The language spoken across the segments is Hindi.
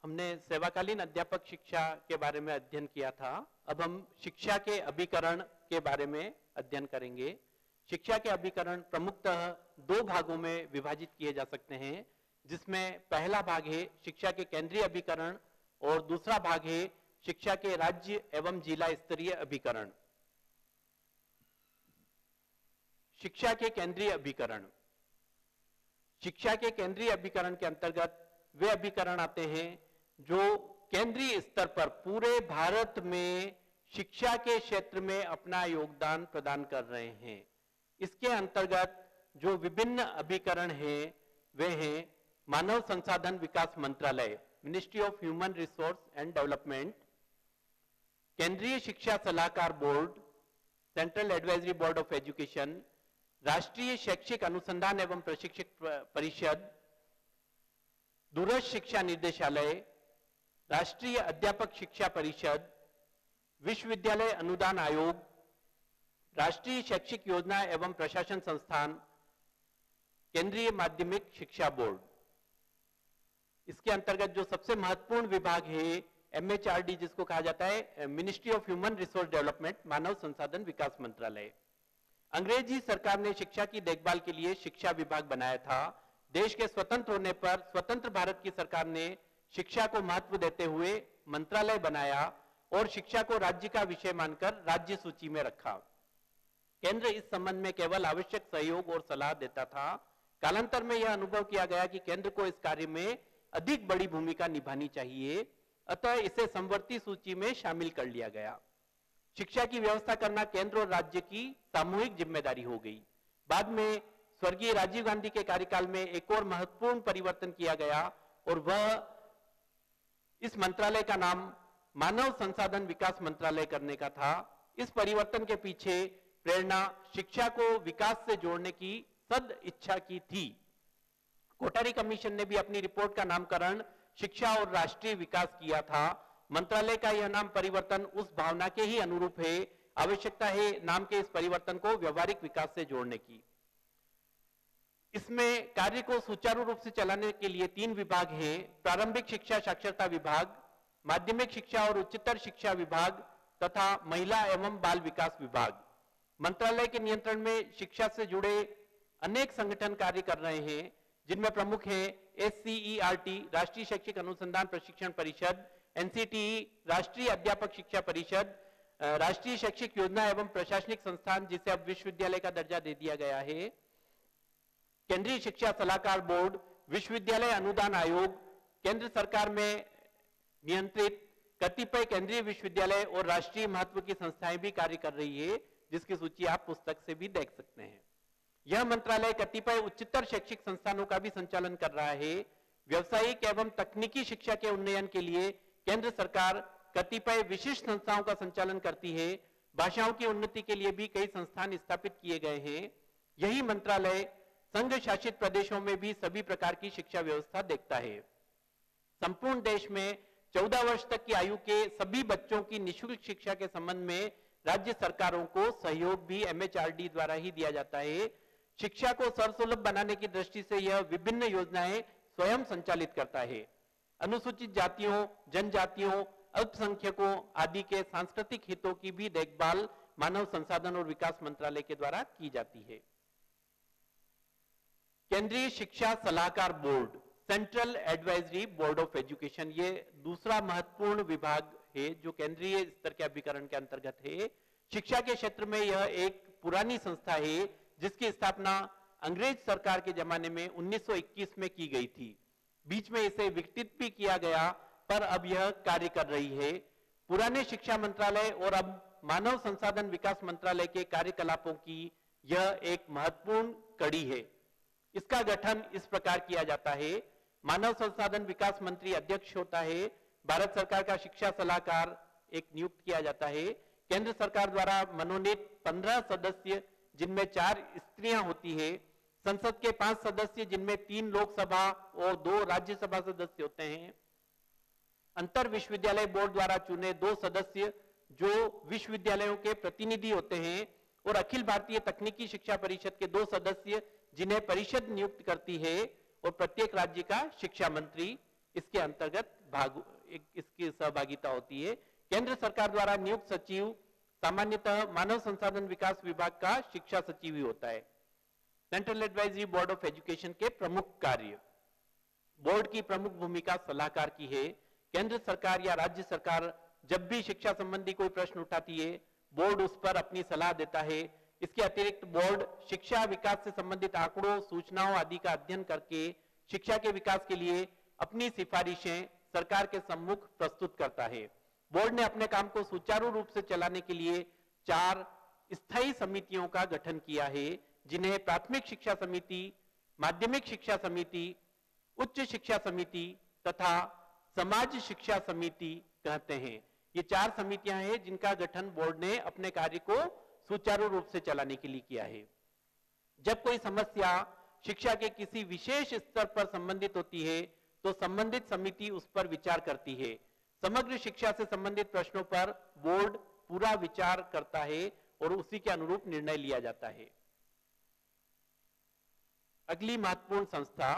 हमने सेवाकालीन अध्यापक शिक्षा के बारे में अध्ययन किया था। अब हम शिक्षा के अभिकरण के बारे में अध्ययन करेंगे। शिक्षा के अभिकरण प्रमुखतः दो भागों में विभाजित किए जा सकते हैं, जिसमें पहला भाग है शिक्षा के केंद्रीय अभिकरण और दूसरा भाग है शिक्षा के राज्य एवं जिला स्तरीय अभिकरण। शिक्षा के केंद्रीय अभिकरण। शिक्षा के केंद्रीय अभिकरण के अंतर्गत वे अभिकरण आते हैं जो केंद्रीय स्तर पर पूरे भारत में शिक्षा के क्षेत्र में अपना योगदान प्रदान कर रहे हैं। इसके अंतर्गत जो विभिन्न अभिकरण हैं वे हैं मानव संसाधन विकास मंत्रालय, ministry of human resource and development, केंद्रीय शिक्षा सलाहकार board, central advisory board of education, राष्ट्रीय शैक्षिक अनुसंधान एवं प्रशिक्षण परिषद, दूरस्थ शिक्षा निर्देशालय, राष्ट्रीय अध्यापक शिक्षा परिषद, विश्वविद्यालय अनुदान आयोग, राष्ट्रीय शैक्षिक योजना एवं प्रशासन संस्थान, केंद्रीय माध्यमिक शिक्षा बोर्ड। इसके अंतर्गत जो सबसे महत्वपूर्ण विभाग है MHRD, जिसको कहा जाता है ministry of human resource development, मानव संसाधन विकास मंत्रालय। अंग्रेजी सरकार ने शिक्षा की देखभाल के लिए शिक्षा विभाग बनाया था। देश के स्वतंत्र होने पर स्वतंत्र भारत की सरकार ने शिक्षा को महत्व देते हुए मंत्रालय बनाया और शिक्षा को राज्य का विषय मानकर राज्य सूची में रखा। केंद्र इस संबंध में केवल आवश्यक सहयोग और सलाह देता था। कालांतर में यह अनुभव किया गया कि केंद्र को इस कार्य में अधिक बड़ी भूमिका निभानी चाहिए, अतः इसे समवर्ती सूची में शामिल कर लिया गया। शिक्षा की व्यवस्था करना केंद्र और राज्य की सामूहिक जिम्मेदारी हो गई। बाद में स्वर्गीय राजीव गांधी के कार्यकाल में एक और महत्वपूर्ण परिवर्तन किया गया और वह इस मंत्रालय का नाम मानव संसाधन विकास मंत्रालय करने का था। इस परिवर्तन के पीछे प्रेरणा शिक्षा को विकास से जोड़ने की सद इच्छा की थी। कोठारी कमीशन ने भी अपनी रिपोर्ट का नामकरण शिक्षा और राष्ट्रीय विकास किया था। मंत्रालय का यह नाम परिवर्तन उस भावना के ही अनुरूप है। आवश्यकता है नाम के इस परिवर्तन को व्यवहारिक विकास से जोड़ने की। इसमें कार्य को सुचारू रूप से चलाने के लिए 3 विभाग हैं: प्रारंभिक शिक्षा साक्षरता विभाग, माध्यमिक शिक्षा और उच्चतर शिक्षा विभाग तथा महिला एवं बाल विकास विभाग। मंत्रालय के नियंत्रण में शिक्षा से जुड़े अनेक संगठन कार्य कर रहे हैं, जिनमें प्रमुख हैं SCERT, राष्ट्रीय शैक्षिक अनुसंधान प्रशिक्षण परिषद, NCTE, राष्ट्रीय अध्यापक शिक्षा परिषद, राष्ट्रीय शैक्षिक योजना एवं प्रशासनिक संस्थान, जिसे अब विश्वविद्यालय का दर्जा दे दिया गया है, केंद्रीय शिक्षा सलाहकार बोर्ड, विश्वविद्यालय अनुदान आयोग, केंद्र सरकार में नियंत्रित कतिपय केंद्रीय विश्वविद्यालय और राष्ट्रीय महत्व की संस्थाएं भी कार्य कर रही है, जिसकी सूची आप पुस्तक से भी देख सकते हैं। यह मंत्रालय कतिपय उच्चतर शैक्षिक संस्थानों का भी संचालन कर रहा है। व्यवसायिक एवं तकनीकी शिक्षा के उन्नयन के लिए केंद्र सरकार कतिपय विशिष्ट संस्थाओं का संचालन करती है। भाषाओं की उन्नति के लिए भी कई संस्थान स्थापित किए गए हैं। यही मंत्रालय संघ शासित प्रदेशों में भी सभी प्रकार की शिक्षा व्यवस्था देखता है। संपूर्ण देश में 14 वर्ष तक की आयु के सभी बच्चों की निःशुल्क शिक्षा के संबंध में राज्य सरकारों को सहयोग भी MHRD द्वारा ही दिया जाता है। शिक्षा को सर्वसुलभ बनाने की दृष्टि से यह विभिन्न योजनाएं स्वयं संचालित करता है। अनुसूचित जातियों, जनजातियों, अल्पसंख्यकों आदि के सांस्कृतिक हितों की भी देखभाल मानव संसाधन और विकास मंत्रालय के द्वारा की जाती है। केंद्रीय शिक्षा सलाहकार board, central advisory board of education, ये दूसरा महत्वपूर्ण विभाग है जो केंद्रीय स्तर के अभिकरण के अंतर्गत है। शिक्षा के क्षेत्र में यह एक पुरानी संस्था है, जिसकी स्थापना अंग्रेज सरकार के जमाने में 1921 में की गई थी। बीच में इसे विकसित भी किया गया, पर अब यह कार्य कर रही है। पुराने शिक्षा मंत्रालय और अब मानव संसाधन विकास मंत्रालय के कार्यकलापों की यह एक महत्वपूर्ण कड़ी है। इसका गठन इस प्रकार किया जाता है: मानव संसाधन विकास मंत्री अध्यक्ष होता है, भारत सरकार का शिक्षा सलाहकार एक नियुक्त किया जाता है, केंद्र सरकार द्वारा मनोनीत 15 सदस्य जिनमें 4 स्त्रियां होती है, संसद के 5 सदस्य जिनमें 3 लोकसभा और 2 राज्यसभा सदस्य होते हैं, अंतर विश्वविद्यालय बोर्ड द्वारा चुने 2 सदस्य जो विश्वविद्यालयों के प्रतिनिधि होते हैं, और अखिल भारतीय तकनीकी शिक्षा परिषद के 2 सदस्य जिन्हें परिषद नियुक्त करती है, और प्रत्येक राज्य का शिक्षा मंत्री। इसके अंतर्गत इसकी सहभागिता होती है। केंद्र सरकार द्वारा नियुक्त सचिव सामान्यतः मानव संसाधन विकास विभाग का शिक्षा सचिव ही होता है। Central advisory board of education के प्रमुख कार्य, बोर्ड की प्रमुख भूमिका सलाहकार की है। केंद्र सरकार या राज्य सरकार जब भी शिक्षा संबंधी कोई प्रश्न उठाती है, बोर्ड उस पर अपनी सलाह देता है। इसके अतिरिक्त बोर्ड शिक्षा विकास से संबंधित आंकड़ों, सूचनाओं आदि का अध्ययन करके शिक्षा के विकास के लिए अपनी सिफारिशें सरकार के सम्मुख प्रस्तुत करता है। बोर्ड ने अपने काम को सुचारू रूप से चलाने के लिए 4 स्थायी समितियों का गठन किया है, जिन्हें प्राथमिक शिक्षा समिति, माध्यमिक शिक्षा समिति, उच्च शिक्षा समिति तथा समाज शिक्षा समिति कहते हैं। ये 4 समितियां हैं जिनका गठन बोर्ड ने अपने कार्य को सुचारू रूप से चलाने के लिए किया है। जब कोई समस्या शिक्षा के किसी विशेष स्तर पर संबंधित होती है तो संबंधित समिति उस पर विचार करती है। समग्र शिक्षा से संबंधित प्रश्नों पर बोर्ड पूरा विचार करता है और उसी के अनुरूप निर्णय लिया जाता है। अगली महत्वपूर्ण संस्था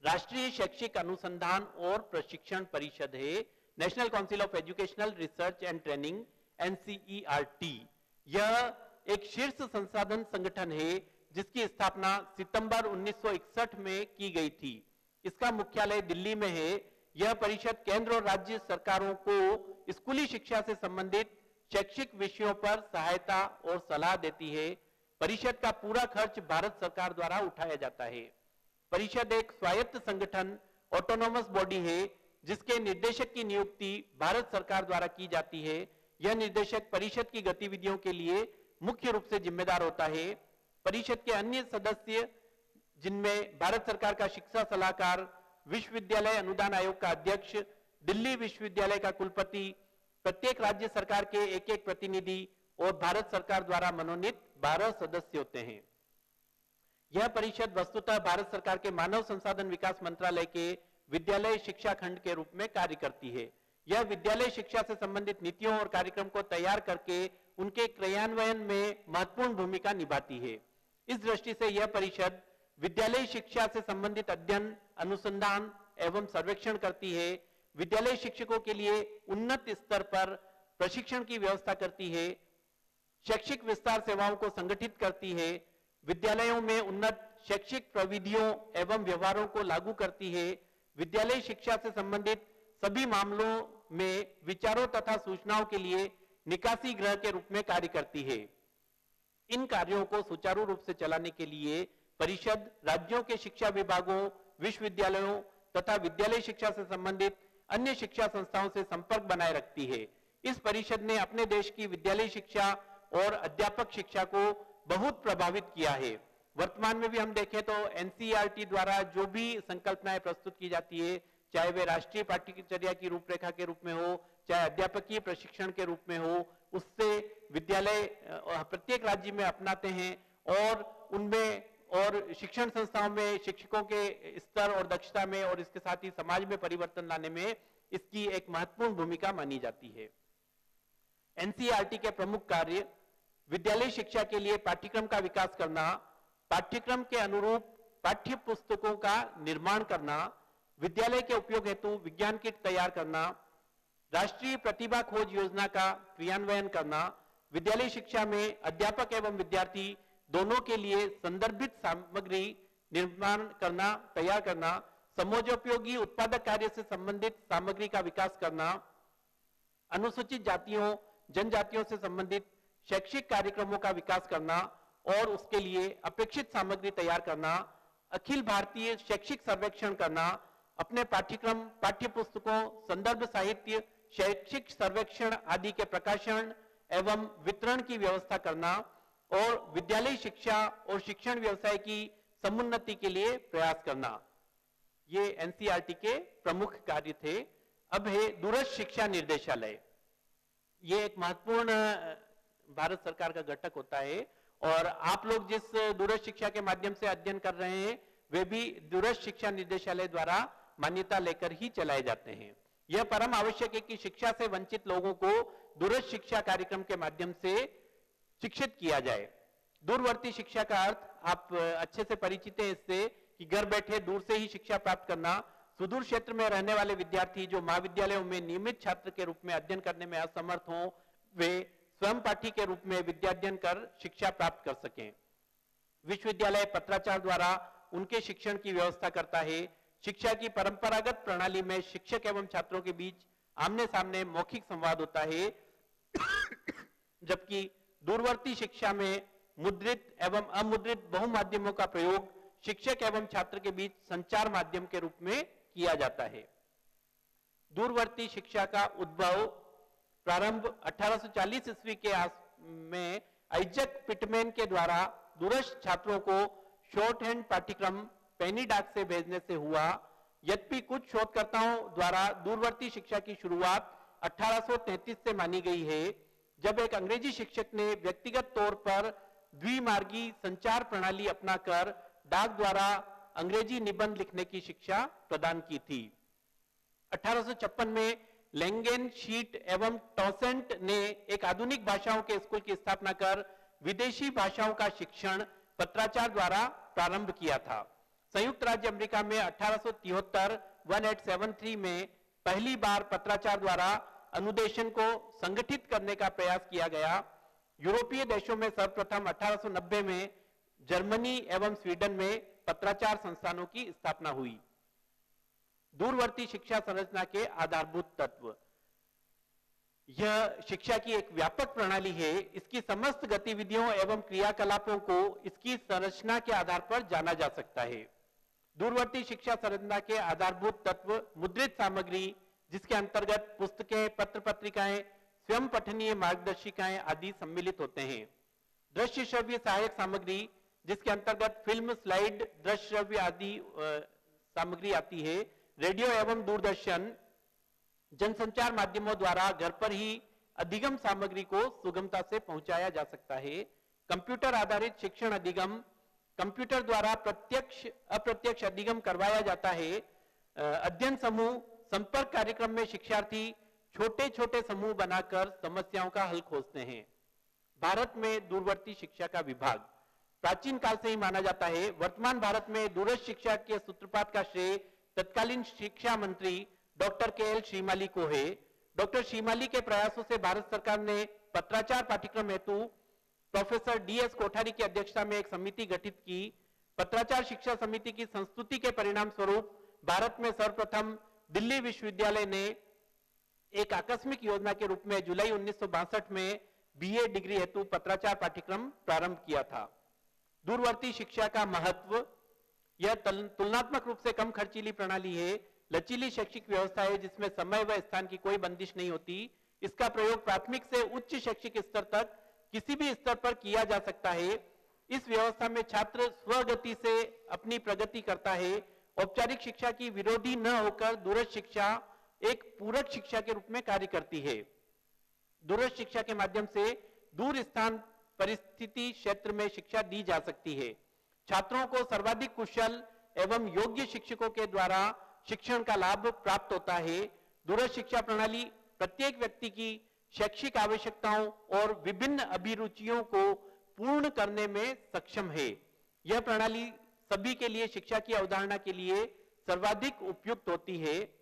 राष्ट्रीय शैक्षिक अनुसंधान और प्रशिक्षण परिषद है, national council of educational research and training, NCERT। यह एक शीर्ष संसाधन संगठन है जिसकी स्थापना सितंबर 1961 में की गई थी। इसका मुख्यालय दिल्ली में है। यह परिषद केंद्र और राज्य सरकारों को स्कूली शिक्षा से संबंधित शैक्षिक विषयों पर सहायता और सलाह देती है। परिषद का पूरा खर्च भारत सरकार द्वारा उठाया जाता है। परिषद एक स्वायत्त संगठन, ऑटोनोमस बॉडी है, जिसके निर्देशक की नियुक्ति भारत सरकार द्वारा की जाती है। यह निर्देशक परिषद की गतिविधियों के लिए मुख्य रूप से जिम्मेदार होता है। परिषद के अन्य सदस्य, जिनमें भारत सरकार का शिक्षा सलाहकार, विश्वविद्यालय अनुदान आयोग का अध्यक्ष, दिल्ली विश्वविद्यालय का कुलपति, प्रत्येक राज्य सरकार के एक प्रतिनिधि और भारत सरकार द्वारा मनोनीत 12 सदस्य होते हैं। यह परिषद वस्तुतः भारत सरकार के मानव संसाधन विकास मंत्रालय के विद्यालय शिक्षा खंड के रूप में कार्य करती है। यह विद्यालय शिक्षा से संबंधित नीतियों और कार्यक्रम को तैयार करके उनके क्रियान्वयन में महत्वपूर्ण भूमिका निभाती है। इस दृष्टि से यह परिषद विद्यालय शिक्षा से संबंधित अध्ययन, अनुसंधान एवं सर्वेक्षण करती है, विद्यालय शिक्षकों के लिए उन्नत स्तर पर प्रशिक्षण की व्यवस्था करती है, शैक्षिक विस्तार सेवाओं को संगठित करती है, विद्यालयों में उन्नत शैक्षिक प्रविधियों एवं व्यवहारों को लागू करती है, विद्यालय शिक्षा से संबंधित सभी मामलों में विचारों तथा सूचनाओं के लिए निकासी गृह के रूप में कार्य करती है। इन कार्यों को सुचारू रूप से चलाने के लिए परिषद राज्यों के शिक्षा विभागों, विश्वविद्यालयों तथा विद्यालय शिक्षा से संबंधित अन्य शिक्षा संस्थाओं से संपर्क बनाए रखती है। इस परिषद ने अपने देश की विद्यालय शिक्षा और अध्यापक शिक्षा को बहुत प्रभावित किया है। वर्तमान में भी हम देखें तो NCERT द्वारा जो भी संकल्पनाएं प्रस्तुत की जाती है, चाहे वे राष्ट्रीय पाठ्यचर्या की रूपरेखा के रूप में हो, चाहे अध्यापकीय प्रशिक्षण के रूप में हो, उससे विद्यालय प्रत्येक राज्य में अपनाते हैं और उनमें और शिक्षण संस्थाओं में शिक्षकों के स्तर और दक्षता में और इसके साथ ही समाज में परिवर्तन लाने में इसकी एक महत्वपूर्ण भूमिका मानी जाती है। NCERT के प्रमुख कार्य विद्यालय शिक्षा के लिए पाठ्यक्रम का विकास करना, पाठ्यक्रम के अनुरूप पाठ्य पुस्तकों का निर्माण करना, विद्यालय के उपयोग हेतु विज्ञान किट तैयार करना, राष्ट्रीय प्रतिभा खोज योजना का क्रियान्वयन करना, विद्यालय शिक्षा में अध्यापक एवं विद्यार्थी दोनों के लिए संदर्भित सामग्री निर्माण करना, तैयार करना, समाजोपयोगी उत्पादक कार्य से संबंधित सामग्री का विकास करना, अनुसूचित जातियों, जनजातियों से संबंधित शैक्षिक कार्यक्रमों का विकास करना और उसके लिए अपेक्षित सामग्री तैयार करना, अखिल भारतीय शैक्षिक सर्वेक्षण करना, अपने पाठ्यक्रम, पाठ्य पुस्तकों, संदर्भ साहित्य, शैक्षिक सर्वेक्षण आदि के प्रकाशन एवं वितरण की व्यवस्था करना और विद्यालय शिक्षा और शिक्षण व्यवसाय की समुन्नति के लिए प्रयास करना। ये NCERT के प्रमुख कार्य थे। अब है दूरस्थ शिक्षा निर्देशालय। ये एक महत्वपूर्ण भारत सरकार का घटक होता है और आप लोग जिस दूरस्थ शिक्षा के माध्यम से अध्ययन कर रहे हैं वे भी दूरस्थ शिक्षा निर्देशालय द्वारा मान्यता लेकर ही चलाए जाते हैं। यह परम आवश्यक है कि शिक्षा से वंचित लोगों को दूरस्थ शिक्षा कार्यक्रम के माध्यम से शिक्षित किया जाए। दूरवर्ती शिक्षा का अर्थ आप अच्छे से परिचित हैं इससे कि घर बैठे दूर से ही शिक्षा प्राप्त करना, सुदूर क्षेत्र में रहने वाले विद्यार्थी जो महाविद्यालयों में नियमित छात्र के रूप में अध्ययन करने में असमर्थ हों, वे स्वयं पाठी के रूप में विद्याध्ययन कर शिक्षा प्राप्त कर सकें। विश्वविद्यालय पत्राचार द्वारा उनके शिक्षण की व्यवस्था करता है। शिक्षा की परंपरागत प्रणाली में शिक्षक एवं छात्रों के बीच आमने सामने मौखिक संवाद होता है, जबकि दूरवर्ती शिक्षा में मुद्रित एवं अमुद्रित बहुमाध्यमों का प्रयोग शिक्षक एवं छात्र के बीच संचार माध्यम के रूप में किया जाता है। दूरवर्ती शिक्षा का उद्भव प्रारंभ 1840 ईस्वी के में आइजक पिटमैन के द्वारा दूरस्थ छात्रों को शॉर्ट हैंड पाठ्यक्रम पेनी डाक से भेजने से हुआ। यद्यपि कुछ शोधकर्ताओं द्वारा दूरवर्ती शिक्षा की शुरुआत 1833 से मानी गई है, जब एक अंग्रेजी शिक्षक ने व्यक्तिगत तौर पर द्विमार्गी संचार प्रणाली अपनाकर डाक द्वारा अंग्रेजी निबंध लिखने की शिक्षा प्रदान की थी। 1856 में लैंगेन शीट एवं टॉसेंट ने एक आधुनिक भाषाओं के स्कूल की स्थापना कर विदेशी भाषाओं का शिक्षण पत्राचार द्वारा प्रारंभ किया था। संयुक्त राज्य अमेरिका में 1873 में पहली बार पत्राचार द्वारा अनुदेशन को संगठित करने का प्रयास किया गया। यूरोपीय देशों में सर्वप्रथम 1890 में जर्मनी एवं स्वीडन में पत्राचार संस्थानों की स्थापना हुई। दूरवर्ती शिक्षा संरचना के आधारभूत तत्व। यह शिक्षा की एक व्यापक प्रणाली है। इसकी समस्त गतिविधियों एवं क्रियाकलापों को इसकी संरचना के आधार पर जाना जा सकता है। दूरवर्ती शिक्षा संरचना के आधारभूत तत्व मुद्रित सामग्री, जिसके अंतर्गत पुस्तकें, पत्र पत्रिकाएं, स्वयं पठनीय मार्गदर्शिकाएं आदि सम्मिलित होते हैं। दृश्य श्रव्य सहायक सामग्री, जिसके अंतर्गत फिल्म, स्लाइड, दृश्य श्रव्य आदि सामग्री आती है। रेडियो एवं दूरदर्शन जनसंचार माध्यमों द्वारा घर पर ही अधिगम सामग्री को सुगमता से पहुंचाया जा सकता है। कंप्यूटर आधारित शिक्षण अधिगम, कंप्यूटर द्वारा प्रत्यक्ष अप्रत्यक्ष अधिगम करवाया जाता है। अध्ययन समूह, संपर्क कार्यक्रम में शिक्षार्थी छोटे छोटे समूह बनाकर समस्याओं का हल खोजते हैं। भारत में दूरवर्ती शिक्षा का विभाग प्राचीन काल से ही माना जाता है। वर्तमान भारत में दूरस्थ शिक्षा के सूत्रपात का श्रेय तत्कालीन शिक्षा मंत्री डॉक्टर के.एल. श्रीमाली को है। डॉक्टर श्रीमाली के प्रयासों से भारत सरकार ने पत्राचार पाठ्यक्रम हेतु प्रोफेसर डी.एस. कोठारी की अध्यक्षता में एक समिति गठित की। पत्राचार शिक्षा समिति की संस्तुति के परिणाम स्वरूप भारत में सर्वप्रथम दिल्ली विश्वविद्यालय ने एक आकस्मिक योजना के रूप में जुलाई 1962 में बीए डिग्री हेतु पत्राचार पाठ्यक्रम प्रारंभ किया था। दूरवर्ती शिक्षा का महत्व। यह तुलनात्मक रूप से कम खर्चीली प्रणाली है, लचीली शैक्षिक व्यवस्था है जिसमें समय व स्थान की कोई बंदिश नहीं होती। इसका प्रयोग प्राथमिक से उच्च शैक्षिक स्तर तक किसी भी स्तर पर किया जा सकता है। इस व्यवस्था में छात्र स्वगति से अपनी प्रगति करता है। औपचारिक शिक्षा की विरोधी न होकर दूरस्थ शिक्षा एक पूरक शिक्षा के रूप में कार्य करती है। दूरस्थ शिक्षा के माध्यम से दूर स्थान परिस्थिति क्षेत्र में शिक्षा दी जा सकती है। छात्रों को सर्वाधिक कुशल एवं योग्य शिक्षकों के द्वारा शिक्षण का लाभ प्राप्त होता है। दूरस्थ शिक्षा प्रणाली प्रत्येक व्यक्ति की शैक्षिक आवश्यकताओं और विभिन्न अभिरुचियों को पूर्ण करने में सक्षम है। यह प्रणाली सभी के लिए शिक्षा की अवधारणा के लिए सर्वाधिक उपयुक्त होती है।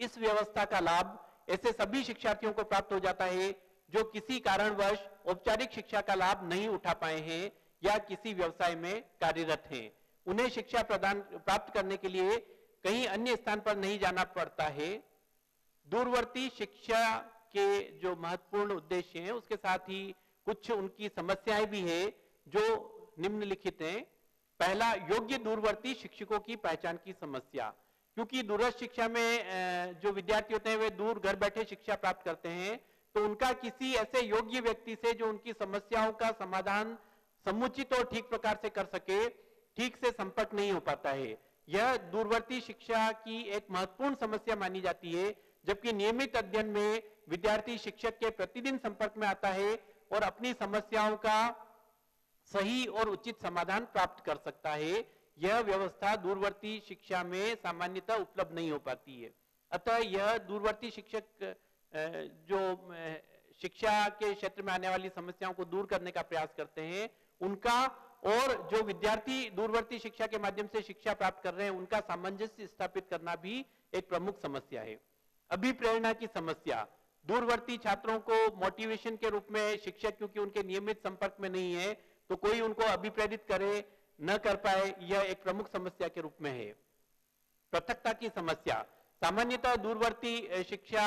इस व्यवस्था का लाभ ऐसे सभी शिक्षार्थियों को प्राप्त हो जाता है जो किसी कारणवश औपचारिक शिक्षा का लाभ नहीं उठा पाए हैं या किसी व्यवसाय में कार्यरत हैं। उन्हें शिक्षा प्राप्त करने के लिए कहीं अन्य स्थान पर नहीं जाना पड़ता है। दूरवर्ती शिक्षा के जो महत्वपूर्ण उद्देश्य हैं उसके साथ ही कुछ उनकी समस्याएं भी है जो निम्नलिखित हैं। पहला, योग्य दूरवर्ती शिक्षकों की पहचान की समस्या। क्योंकि दूरस्थ शिक्षा में जो विद्यार्थी होते हैं वे दूर घर बैठे शिक्षा प्राप्त करते हैं, तो उनका किसी ऐसे योग्य व्यक्ति से जो उनकी समस्याओं का समाधान समुचित और ठीक प्रकार से कर सके, ठीक से संपर्क नहीं हो पाता है। यह दूरवर्ती शिक्षा की एक महत्वपूर्ण समस्या मानी जाती है। जबकि नियमित अध्ययन में विद्यार्थी शिक्षक के प्रतिदिन संपर्क में आता है और अपनी समस्याओं का सही और उचित समाधान प्राप्त कर सकता है। यह व्यवस्था दूरवर्ती शिक्षा में सामान्यतः उपलब्ध नहीं हो पाती है। अतः यह दूरवर्ती शिक्षक जो शिक्षा के क्षेत्र में आने वाली समस्याओं को दूर करने का प्रयास करते हैं, उनका और जो विद्यार्थी दूरवर्ती शिक्षा के माध्यम से शिक्षा प्राप्त कर रहे हैं उनका सामंजस्य स्थापित करना भी एक प्रमुख समस्या है। अभिप्रेरणा की समस्या, दूरवर्ती छात्रों को मोटिवेशन के रूप में शिक्षक क्योंकि उनके नियमित संपर्क में नहीं है तो कोई उनको अभिप्रेरित करे न कर पाए, यह एक प्रमुख समस्या के रूप में है। पृथकता की समस्या, सामान्यतः दूरवर्ती शिक्षा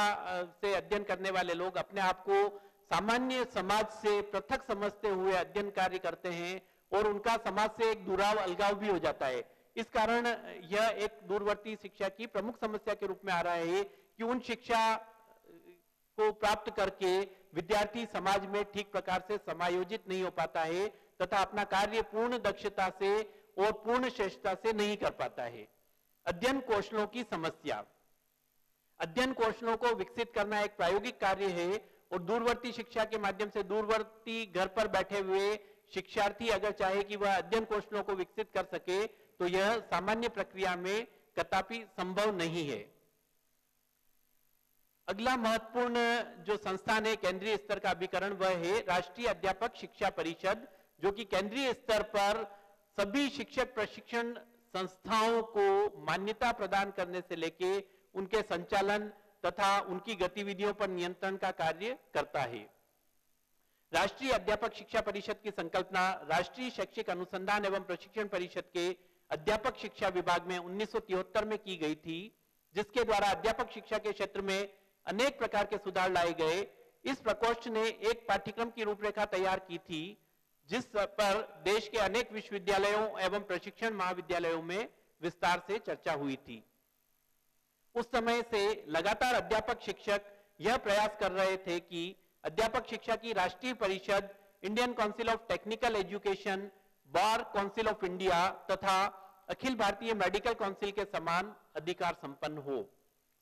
से अध्ययन करने वाले लोग अपने आप को सामान्य समाज से पृथक समझते हुए अध्ययन कार्य करते हैं और उनका समाज से एक दुराव अलगाव भी हो जाता है। इस कारण यह एक दूरवर्ती शिक्षा की प्रमुख समस्या के रूप में आ रहा है कि उन शिक्षा को प्राप्त करके विद्यार्थी समाज में ठीक प्रकार से समायोजित नहीं हो पाता है तथा अपना कार्य पूर्ण दक्षता से और पूर्ण श्रेष्ठता से नहीं कर पाता है। अध्ययन कौशलों की समस्या, अध्ययन कौशलों को विकसित करना एक प्रायोगिक कार्य है और दूरवर्ती शिक्षा के माध्यम से दूरवर्ती घर पर बैठे हुए शिक्षार्थी अगर चाहे कि वह अध्ययन कौशलों को विकसित कर सके तो यह सामान्य प्रक्रिया में कदापि संभव नहीं है। अगला महत्वपूर्ण जो संस्थान है केंद्रीय स्तर का अभिकरण वह है राष्ट्रीय अध्यापक शिक्षा परिषद, जो कि केंद्रीय स्तर पर सभी शिक्षक प्रशिक्षण संस्थाओं को मान्यता प्रदान करने से लेके उनके संचालन तथा उनकी गतिविधियों पर नियंत्रण का कार्य करता है। राष्ट्रीय अध्यापक शिक्षा परिषद की संकल्पना राष्ट्रीय शैक्षिक अनुसंधान एवं प्रशिक्षण परिषद के अध्यापक शिक्षा विभाग में 1973 में की गई थी, जिसके द्वारा अध्यापक शिक्षा के क्षेत्र में अनेक प्रकार के सुधार लाए गए। इस प्रकोष्ठ ने एक पाठ्यक्रम की रूपरेखा तैयार की थी जिस पर देश के अनेक विश्वविद्यालयों एवं प्रशिक्षण महाविद्यालयों में विस्तार से चर्चा हुई थी। उस समय से लगातार अध्यापक शिक्षक यह प्रयास कर रहे थे कि अध्यापक शिक्षा की राष्ट्रीय परिषद, Indian council of technical education, bar council of India तथा अखिल भारतीय मेडिकल काउंसिल के समान अधिकार संपन्न हो।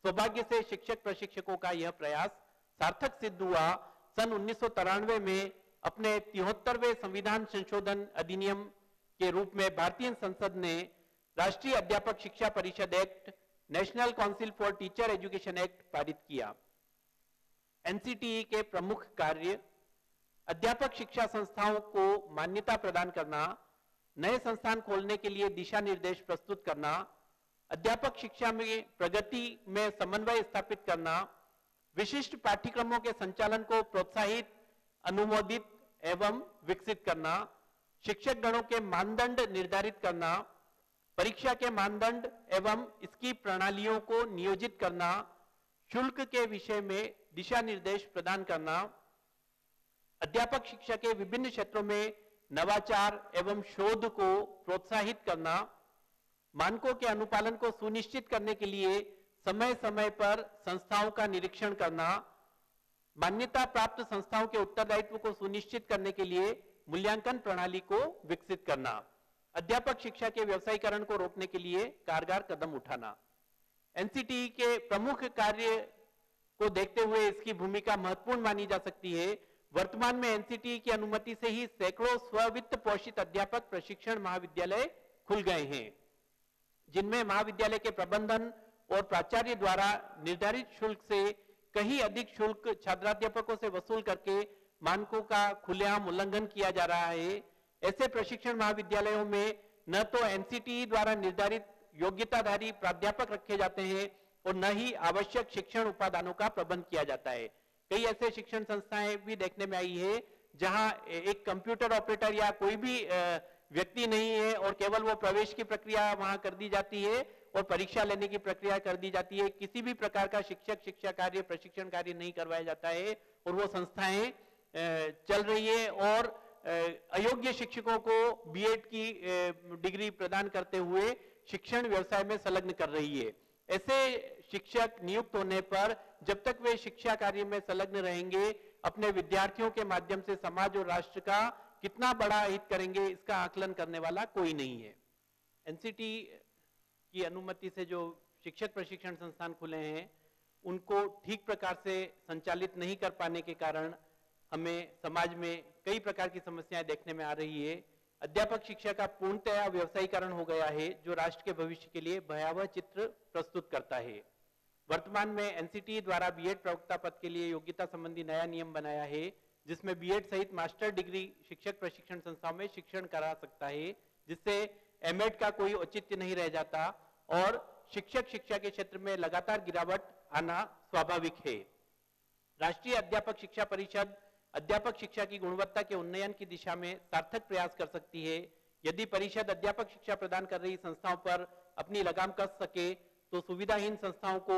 सौभाग्य से शिक्षक प्रशिक्षकों का यह प्रयास सार्थक सिद्ध हुआ। सन 1993 में अपने 73वें संविधान संशोधन अधिनियम के रूप में भारतीय संसद ने राष्ट्रीय अध्यापक शिक्षा परिषद act, national council for teacher education act पारित किया। एनसीटीई के प्रमुख कार्य, अध्यापक शिक्षा संस्थाओं को मान्यता प्रदान करना, नए संस्थान खोलने के लिए दिशा निर्देश प्रस्तुत करना, अध्यापक शिक्षा में प्रगति में समन्वय स्थापित करना, विशिष्ट पाठ्यक्रमों के संचालन को प्रोत्साहित, अनुमोदित एवं विकसित करना, शिक्षक गणों के मानदंड निर्धारित करना, परीक्षा के मानदंड एवं इसकी प्रणालियों को नियोजित करना, शुल्क के विषय में दिशा निर्देश प्रदान करना, अध्यापक शिक्षा के विभिन्न क्षेत्रों में नवाचार एवं शोध को प्रोत्साहित करना, मानकों के अनुपालन को सुनिश्चित करने के लिए समय समय पर संस्थाओं का निरीक्षण करना, मान्यता प्राप्त संस्थाओं के उत्तरदायित्व को सुनिश्चित करने के लिए मूल्यांकन प्रणाली को विकसित करना, अध्यापक शिक्षा के व्यवसायीकरण को रोकने के लिए कारगर कदम उठाना। एनसीटीई के प्रमुख कार्य को देखते हुए इसकी भूमिका महत्वपूर्ण मानी जा सकती है। वर्तमान में एनसीटीई की अनुमति से ही सैकड़ों स्ववित्त पोषित अध्यापक प्रशिक्षण महाविद्यालय खुल गए हैं, जिनमें महाविद्यालय के प्रबंधन और प्राचार्य द्वारा निर्धारित शुल्क से कहीं अधिक शुल्क छात्राध्यापकों से वसूल करके मानकों का खुलेआम उल्लंघन किया जा रहा है। ऐसे प्रशिक्षण महाविद्यालयों में न तो एनसीटीई द्वारा निर्धारित योग्यताधारी प्राध्यापक रखे जाते हैं और न ही आवश्यक शिक्षण उपादानों का प्रबंध किया जाता है। कई ऐसे शिक्षण संस्थाएं भी देखने में आई है जहां एक कंप्यूटर ऑपरेटर या कोई भी व्यक्ति नहीं है और केवल वो प्रवेश की प्रक्रिया वहां कर दी जाती है और परीक्षा लेने की प्रक्रिया कर दी जाती है। किसी भी प्रकार का शिक्षा कार्य, प्रशिक्षण कार्य नहीं करवाया जाता है और वो संस्थाएं चल रही है और अयोग्य शिक्षकों को बीएड की डिग्री प्रदान करते हुए शिक्षण व्यवसाय में संलग्न कर रही है। ऐसे शिक्षक नियुक्त होने पर जब तक वे शिक्षा कार्य में संलग्न रहेंगे, अपने विद्यार्थियों के माध्यम से समाज और राष्ट्र का कितना बड़ा हित करेंगे, इसका आकलन करने वाला कोई नहीं है। एनसीटी की अनुमति से जो शिक्षक प्रशिक्षण संस्थान खुले हैं, उनको ठीक प्रकार से संचालित नहीं कर पाने के कारण हमें समाज में कई प्रकार की समस्याएं देखने में आ रही है। अध्यापक शिक्षा का पूर्णतया व्यवसायीकरण हो गया है, जो राष्ट्र के भविष्य के लिए भयावह चित्र प्रस्तुत करता है। वर्तमान में एनसीटी द्वारा बीएड प्रवक्ता पद के लिए योग्यता संबंधी नया नियम बनाया है, जिसमें बीएड सहित मास्टर डिग्री शिक्षक प्रशिक्षण संस्थाओं में शिक्षण करा सकता है, जिससे एमएड का कोई औचित्य नहीं रह जाता और शिक्षक शिक्षा के क्षेत्र में लगातार गिरावट आना स्वाभाविक है। राष्ट्रीय अध्यापक शिक्षा परिषद अध्यापक शिक्षा की गुणवत्ता के उन्नयन की दिशा में सार्थक प्रयास कर सकती है। यदि परिषद अध्यापक शिक्षा प्रदान कर रही संस्थाओं पर अपनी लगाम कस सके तो सुविधाहीन संस्थाओं को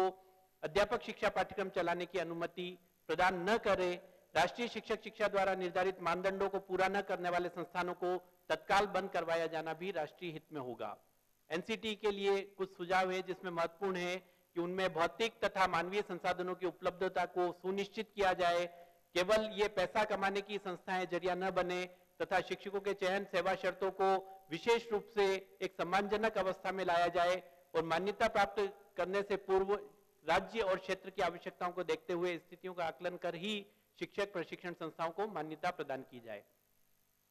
अध्यापक शिक्षा पाठ्यक्रम चलाने की अनुमति प्रदान न करे। राष्ट्रीय शिक्षक शिक्षा द्वारा निर्धारित मानदंडों को पूरा न करने वाले संस्थानों को तत्काल बंद करवाया जाना भी राष्ट्रीय हित में होगा। एनसीटी के लिए कुछ सुझाव है, जिसमें महत्वपूर्ण है कि उनमें भौतिक तथा मानवीय संसाधनों की उपलब्धता को सुनिश्चित किया जाए। केवल ये पैसा कमाने की संस्थाएं जरिया न बने तथा शिक्षकों के चयन सेवा शर्तों को विशेष रूप से एक सम्मानजनक अवस्था में लाया जाए और मान्यता प्राप्त करने से पूर्व राज्य और क्षेत्र की आवश्यकताओं को देखते हुए स्थितियों का आकलन कर ही शिक्षक प्रशिक्षण संस्थाओं को मान्यता प्रदान की जाए।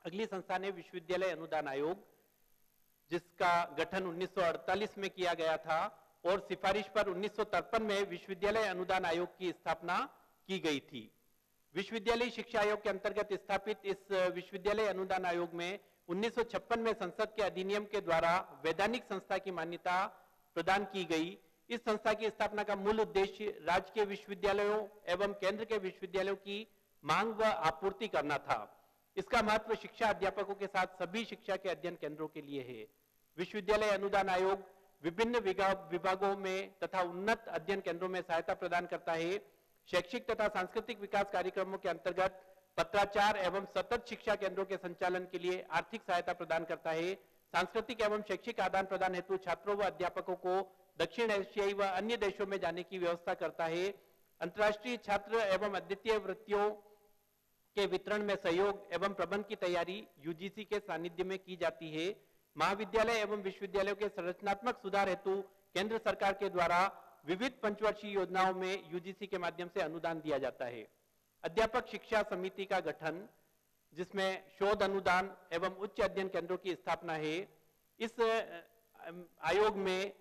अगली संस्था है विश्वविद्यालय अनुदान आयोग, जिसका गठन 1948 में किया गया था और सिफारिश पर 1953 में विश्वविद्यालय अनुदान आयोग की स्थापना की गई थी। विश्वविद्यालय शिक्षा आयोग के अंतर्गत स्थापित इस विश्वविद्यालय अनुदान आयोग में 1956 में संसद के अधिनियम के द्वारा वैधानिक संस्था की मान्यता प्रदान की गई। इस संस्था की स्थापना का मूल उद्देश्य राज्य के विश्वविद्यालयों एवं केंद्र के विश्वविद्यालयों की मांग व आपूर्ति करना था। इसका महत्व शिक्षा अध्यापकों के साथ सभी शिक्षा के अध्ययन केंद्रों के लिए है। विश्वविद्यालय अनुदान आयोग विभिन्न विभागों में तथा उन्नत अध्ययन केंद्रों में सहायता प्रदान करता है। शैक्षिक तथा सांस्कृतिक विकास कार्यक्रमों के अंतर्गत पत्राचार एवं सतत शिक्षा केंद्रों के संचालन के लिए आर्थिक सहायता प्रदान करता है। सांस्कृतिक एवं शैक्षिक आदान प्रदान हेतु छात्रों व अध्यापकों को दक्षिण एशियाई व अन्य देशों में जाने की व्यवस्था करता है। अंतर्राष्ट्रीय छात्र एवं अद्वितीय वृत्तियों के वितरण में सहयोग एवं प्रबंध की तैयारी यूजीसी के सानिध्य में की जाती है। महाविद्यालय एवं विश्वविद्यालयों के संरचनात्मक सुधार हेतु केंद्र सरकार के द्वारा विविध पंचवर्षीय योजनाओं में यूजीसी के माध्यम से अनुदान दिया जाता है। अध्यापक शिक्षा समिति का गठन, जिसमें शोध अनुदान एवं उच्च अध्ययन केंद्रों की स्थापना है। इस आयोग में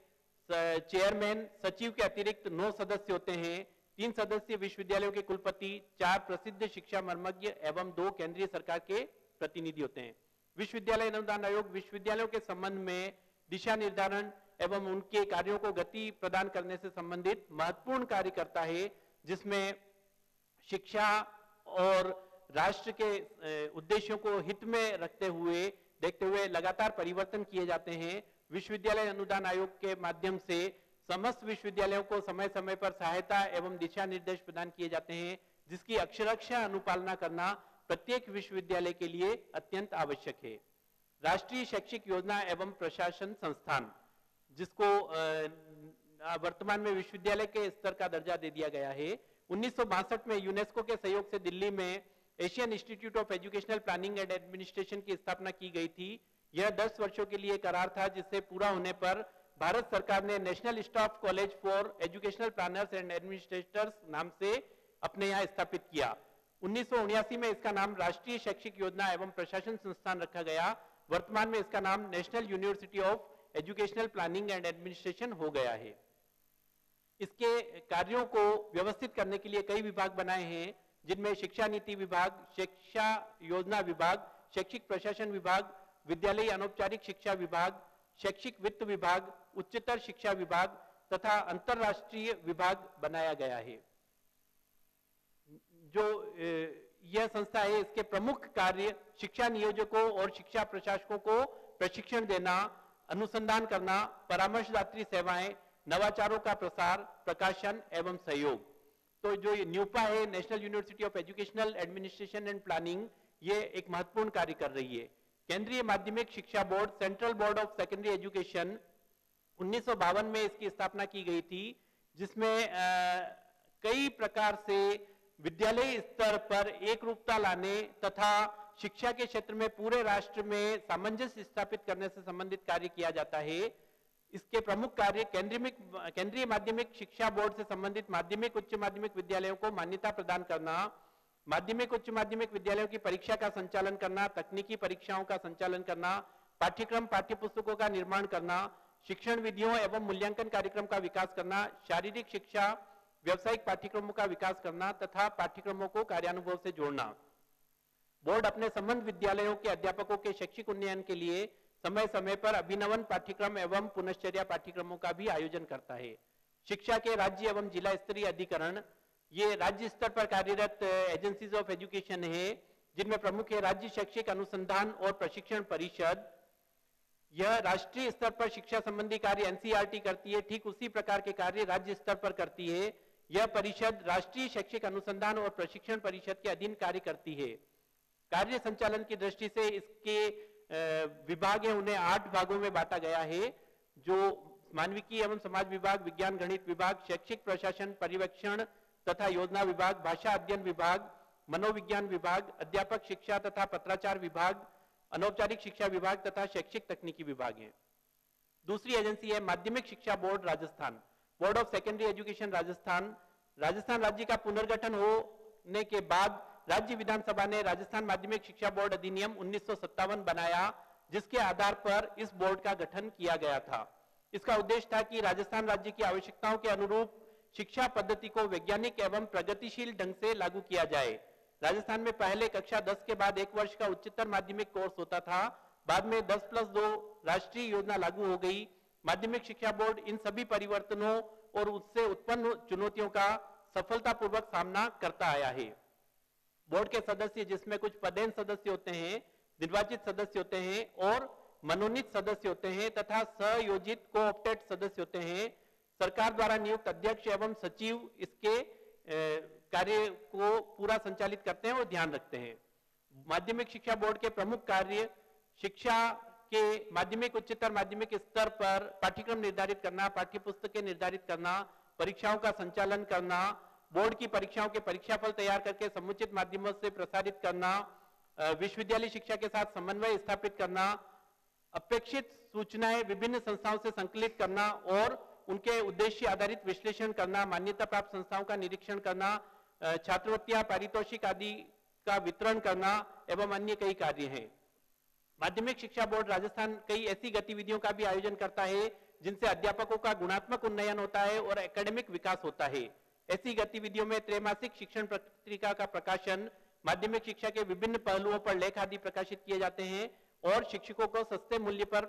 चेयरमैन, सचिव के अतिरिक्त 9 सदस्य होते हैं। 3 सदस्य विश्वविद्यालयों के कुलपति, 4 प्रसिद्ध शिक्षा मर्मज्ञ एवं 2 केंद्रीय सरकार के प्रतिनिधि होते हैं। विश्वविद्यालय अनुदान आयोग विश्वविद्यालयों के संबंध में दिशा निर्धारण एवं उनके कार्यों को गति प्रदान करने से संबंधित महत्वपूर्ण कार्य करता है, जिसमें शिक्षा और राष्ट्र के उद्देश्यों को हित में देखते हुए लगातार परिवर्तन किए जाते हैं। विश्वविद्यालय अनुदान आयोग के माध्यम से समस्त विश्वविद्यालयों को समय समय पर सहायता एवं दिशा निर्देश प्रदान किए जाते हैं, जिसकी अक्षरशः अनुपालना करना प्रत्येक विश्वविद्यालय के लिए अत्यंत आवश्यक है। राष्ट्रीय शैक्षिक योजना एवं प्रशासन संस्थान, जिसको वर्तमान में विश्वविद्यालय के स्तर का दर्जा दे दिया गया है, 1962 में यूनेस्को के सहयोग से दिल्ली में Asian institute of educational planning and administration की स्थापना की गई थी। यह 10 वर्षों के लिए करार था, जिससे पूरा होने पर भारत सरकार ने national staff college for educational planners and administrators नाम से अपने यहाँ स्थापित किया। 1979 में इसका नाम राष्ट्रीय शैक्षिक योजना एवं प्रशासन संस्थान रखा गया। वर्तमान में इसका नाम national university of educational planning and administration हो गया है। इसके कार्यों को व्यवस्थित करने के लिए कई विभाग बनाए हैं, जिनमें शिक्षा नीति विभाग, शिक्षा योजना विभाग, शैक्षिक प्रशासन विभाग, विद्यालय अनौपचारिक शिक्षा विभाग, शैक्षिक वित्त विभाग, उच्चतर शिक्षा विभाग तथा अंतरराष्ट्रीय विभाग बनाया गया है। जो यह संस्था है, इसके प्रमुख कार्य शिक्षा नियोजकों और शिक्षा प्रशासकों को प्रशिक्षण देना, अनुसंधान करना, परामर्शदात्री सेवाएं, नवाचारों का प्रसार, प्रकाशन एवं सहयोग। तो जो न्यूपा है, national university of educational administration and planning, ये एक महत्वपूर्ण कार्य कर रही है। केंद्रीय माध्यमिक शिक्षा board, central board of secondary education, 1952 में इसकी स्थापना की गई थी, जिसमें कई प्रकार से विद्यालय स्तर पर एक रूपता लाने तथा शिक्षा के क्षेत्र में पूरे राष्ट्र में सामंजस्य स्थापित करने से संबंधित कार्य किया जाता है। इसके प्रमुख कार्य केंद्रीय माध्यमिक शिक्षा बोर्ड से संबंधित माध्यमिक उच्च माध्यमिक विद्यालयों को मान्यता प्रदान करना, माध्यमिक उच्च माध्यमिक विद्यालयों की परीक्षा का संचालन करना, तकनीकी परीक्षाओं का संचालन करना, पाठ्यक्रम पाठ्यपुस्तकों का निर्माण करना, शिक्षण विधियों एवं मूल्यांकन कार्यक्रम का विकास करना, शारीरिक शिक्षा, व्यावसायिक पाठ्यक्रमों का विकास करना तथा पाठ्यक्रमों को कार्यानुभव से जोड़ना। बोर्ड अपने संबंध विद्यालयों के अध्यापकों के शैक्षिक उन्नयन के लिए समय समय पर अभिनवन पाठ्यक्रम एवं पुनश्चर्या पाठ्यक्रमों का भी आयोजन करता है। शिक्षा के राज्य एवं जिला स्तरीय अधिकरण ये राज्य स्तर पर कार्यरत एजेंसीज ऑफ एजुकेशन है, जिनमें प्रमुख है राज्य शैक्षिक अनुसंधान और प्रशिक्षण परिषद। यह राष्ट्रीय स्तर पर शिक्षा संबंधी कार्य एनसीईआरटी करती है, ठीक उसी प्रकार के कार्य राज्य स्तर पर करती है। यह परिषद राष्ट्रीय शैक्षिक अनुसंधान और प्रशिक्षण परिषद के अधीन कार्य करती है। कार्य संचालन की दृष्टि से इसके विभाग है, उन्हें 8 भागों में बांटा गया है, जो मानविकी एवं समाज विभाग, विज्ञान गणित विभाग, शैक्षिक प्रशासन पर्यवेक्षण तथा योजना विभाग, भाषा अध्ययन विभाग, मनोविज्ञान विभाग, अध्यापक शिक्षा तथा पत्राचार विभाग, अनौपचारिक शिक्षा विभाग तथा शैक्षिक तकनीकी विभाग है। दूसरी एजेंसी है माध्यमिक शिक्षा board Rajasthan, board of secondary education Rajasthan. Rajasthan राज्य का पुनर्गठन होने के बाद राज्य विधानसभा ने राजस्थान माध्यमिक शिक्षा बोर्ड अधिनियम 1957 बनाया, जिसके आधार पर इस बोर्ड का गठन किया गया था। इसका उद्देश्य था कि राजस्थान राज्य की आवश्यकताओं के अनुरूप शिक्षा पद्धति को वैज्ञानिक एवं प्रगतिशील ढंग से लागू किया जाए। राजस्थान में पहले कक्षा 10 के बाद 1 वर्ष का उच्चतर माध्यमिक कोर्स होता था, बाद में 10+2 राष्ट्रीय योजना लागू हो गई। माध्यमिक शिक्षा बोर्ड इन सभी परिवर्तनों और उससे उत्पन्न चुनौतियों का सफलतापूर्वक सामना करता आया है। बोर्ड के सदस्य, जिसमें कुछ पदेन सदस्य होते हैं, निर्वाचित सदस्य होते हैं और मनोनीत सदस्य होते हैं तथा सहयोजित कोऑप्टेड सदस्य होते हैं। सरकार द्वारा नियुक्त अध्यक्ष एवं सचिव इसके कार्य को पूरा संचालित करते हैं और ध्यान रखते हैं। माध्यमिक शिक्षा बोर्ड के प्रमुख कार्य शिक्षा के माध्यमिक उच्चतर माध्यमिक स्तर पर पाठ्यक्रम निर्धारित करना, पाठ्य पुस्तकें निर्धारित करना, परीक्षाओं का संचालन करना, बोर्ड की परीक्षाओं के परीक्षाफल तैयार करके समुचित माध्यमों से प्रसारित करना, विश्वविद्यालय शिक्षा के साथ समन्वय स्थापित करना, अपेक्षित सूचनाएं विभिन्न संस्थाओं से संकलित करना और उनके उद्देश्य आधारित विश्लेषण करना, मान्यता प्राप्त संस्थाओं का निरीक्षण करना, छात्रवृत्तियां, पारितोषिक आदि का वितरण करना एवं अन्य कई कार्य हैं। माध्यमिक शिक्षा बोर्ड राजस्थान कई ऐसी गतिविधियों का भी आयोजन करता है जिनसे अध्यापकों का गुणात्मक उन्नयन होता है और एकेडमिक विकास होता है। ऐसी गतिविधियों में त्रैमासिक शिक्षण पत्रिका का प्रकाशन, माध्यमिक शिक्षा के विभिन्न पहलुओं पर लेख आदि प्रकाशित किए जाते हैं और शिक्षकों को सस्ते मूल्य पर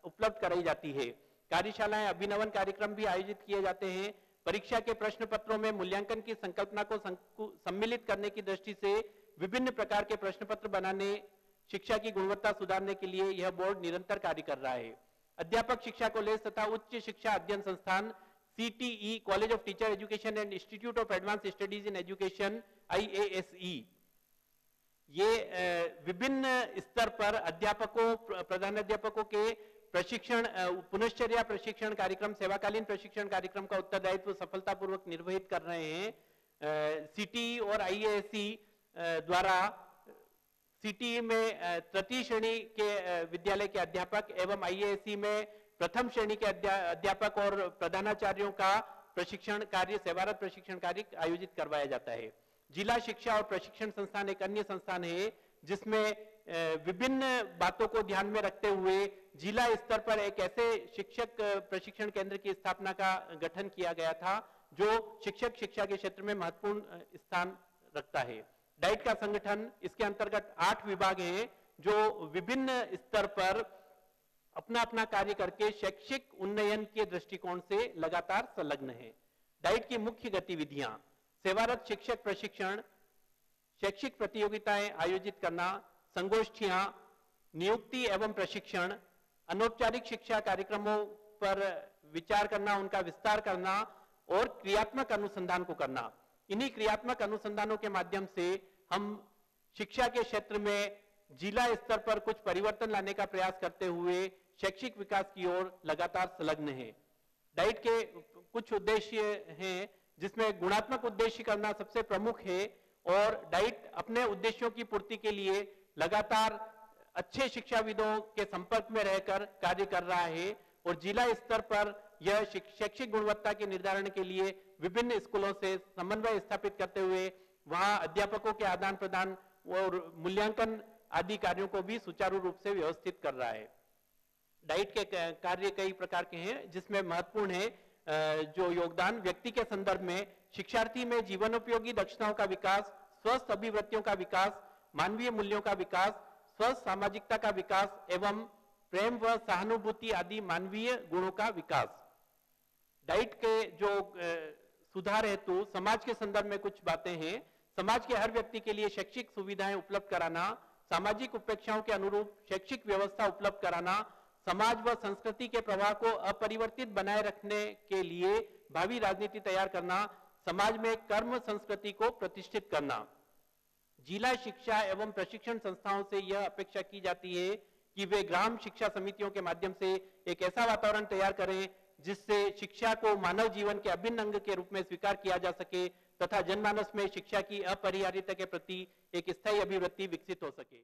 उपलब्ध कराई जाती है। कार्यशालाएं, अभिनवन कार्यक्रम भी आयोजित किए जाते हैं। परीक्षा के प्रश्न पत्रों में मूल्यांकन की संकल्पना को सम्मिलित करने की दृष्टि से विभिन्न प्रकार के प्रश्न पत्र बनाने, शिक्षा की गुणवत्ता सुधारने के लिए यह बोर्ड निरंतर कार्य कर रहा है। अध्यापक शिक्षा कॉलेज तथा उच्च शिक्षा अध्ययन संस्थान CTE, college of teacher education and institute of advance studies in education IASE, ये विभिन्न स्तर पर अध्यापकों, प्रधानाध्यापकों के प्रशिक्षण, पुनश्चर्या प्रशिक्षण कार्यक्रम, सेवाकालीन प्रशिक्षण कार्यक्रम का उत्तरदायित्व सफलतापूर्वक निर्वहित कर रहे हैं। CTE और IASE द्वारा CTE में तृतीय श्रेणी के विद्यालय के अध्यापक एवं IASE में प्रथम श्रेणी के अध्यापक और प्रधानाचार्यों का प्रशिक्षण कार्य, सेवारत प्रशिक्षण कार्य आयोजित करवाया जाता है। जिला शिक्षा और प्रशिक्षण संस्थान एक अन्य संस्थान है जिसमें विभिन्न बातों को ध्यान में रखते हुए जिला स्तर पर एक ऐसे शिक्षक प्रशिक्षण केंद्र की स्थापना का गठन किया गया था जो शिक्षक शिक्षा के क्षेत्र में महत्वपूर्ण स्थान रखता है। डाइट का संगठन, इसके अंतर्गत 8 विभाग हैं जो विभिन्न स्तर पर अपना अपना कार्य करके शैक्षिक उन्नयन के दृष्टिकोण से लगातार संलग्न है। डाइट की मुख्य गतिविधियां: सेवारत शिक्षक प्रशिक्षण, शैक्षिक प्रतियोगिताएं आयोजित करना, संगोष्ठियां, नियुक्ति एवं प्रशिक्षण, अनौपचारिक शिक्षा कार्यक्रमों पर विचार करना, उनका विस्तार करना और क्रियात्मक अनुसंधान को करना। इन्हीं क्रियात्मक अनुसंधानों के माध्यम से हम शिक्षा के क्षेत्र में जिला स्तर पर कुछ परिवर्तन लाने का प्रयास करते हुए शैक्षिक विकास की ओर लगातार संलग्न है। डाइट के कुछ उद्देश्य हैं जिसमें गुणात्मक उद्देश्य करना सबसे प्रमुख है और डाइट अपने उद्देश्यों की पूर्ति के लिए लगातार अच्छे शिक्षाविदों के संपर्क में रहकर कार्य कर रहा है और जिला स्तर पर यह शैक्षिक गुणवत्ता के निर्धारण के लिए विभिन्न स्कूलों से समन्वय स्थापित करते हुए वहां अध्यापकों के आदान प्रदान और मूल्यांकन आदि कार्यों को भी सुचारू रूप से व्यवस्थित कर रहा है। डाइट के कार्य कई प्रकार के हैं जिसमें महत्वपूर्ण है जो योगदान व्यक्ति के संदर्भ में शिक्षार्थी में जीवनोपयोगी दक्षताओं का विकास, स्वस्थ अभिवृत्तियों का विकास, मानवीय मूल्यों का विकास, स्वस्थ सामाजिकता का विकास एवं प्रेम व सहानुभूति आदि मानवीय गुणों का विकास। डाइट के जो सुधार हेतु समाज के संदर्भ में कुछ बातें हैं। समाज के हर व्यक्ति के लिए शैक्षिक सुविधाएं उपलब्ध कराना, सामाजिक अपेक्षाओं के अनुरूप शैक्षिक व्यवस्था उपलब्ध कराना, समाज व संस्कृति के प्रवाह को अपरिवर्तित बनाए रखने के लिए भावी राजनीति तैयार करना, समाज में कर्म संस्कृति को प्रतिष्ठित करना। जिला शिक्षा एवं प्रशिक्षण संस्थाओं से यह अपेक्षा की जाती है कि वे ग्राम शिक्षा समितियों के माध्यम से एक ऐसा वातावरण तैयार करें जिससे शिक्षा को मानव जीवन के अभिन्न अंग के रूप में स्वीकार किया जा सके तथा जनमानस में शिक्षा की अपरिहार्यता के प्रति एक स्थायी अभिवृत्ति विकसित हो सके।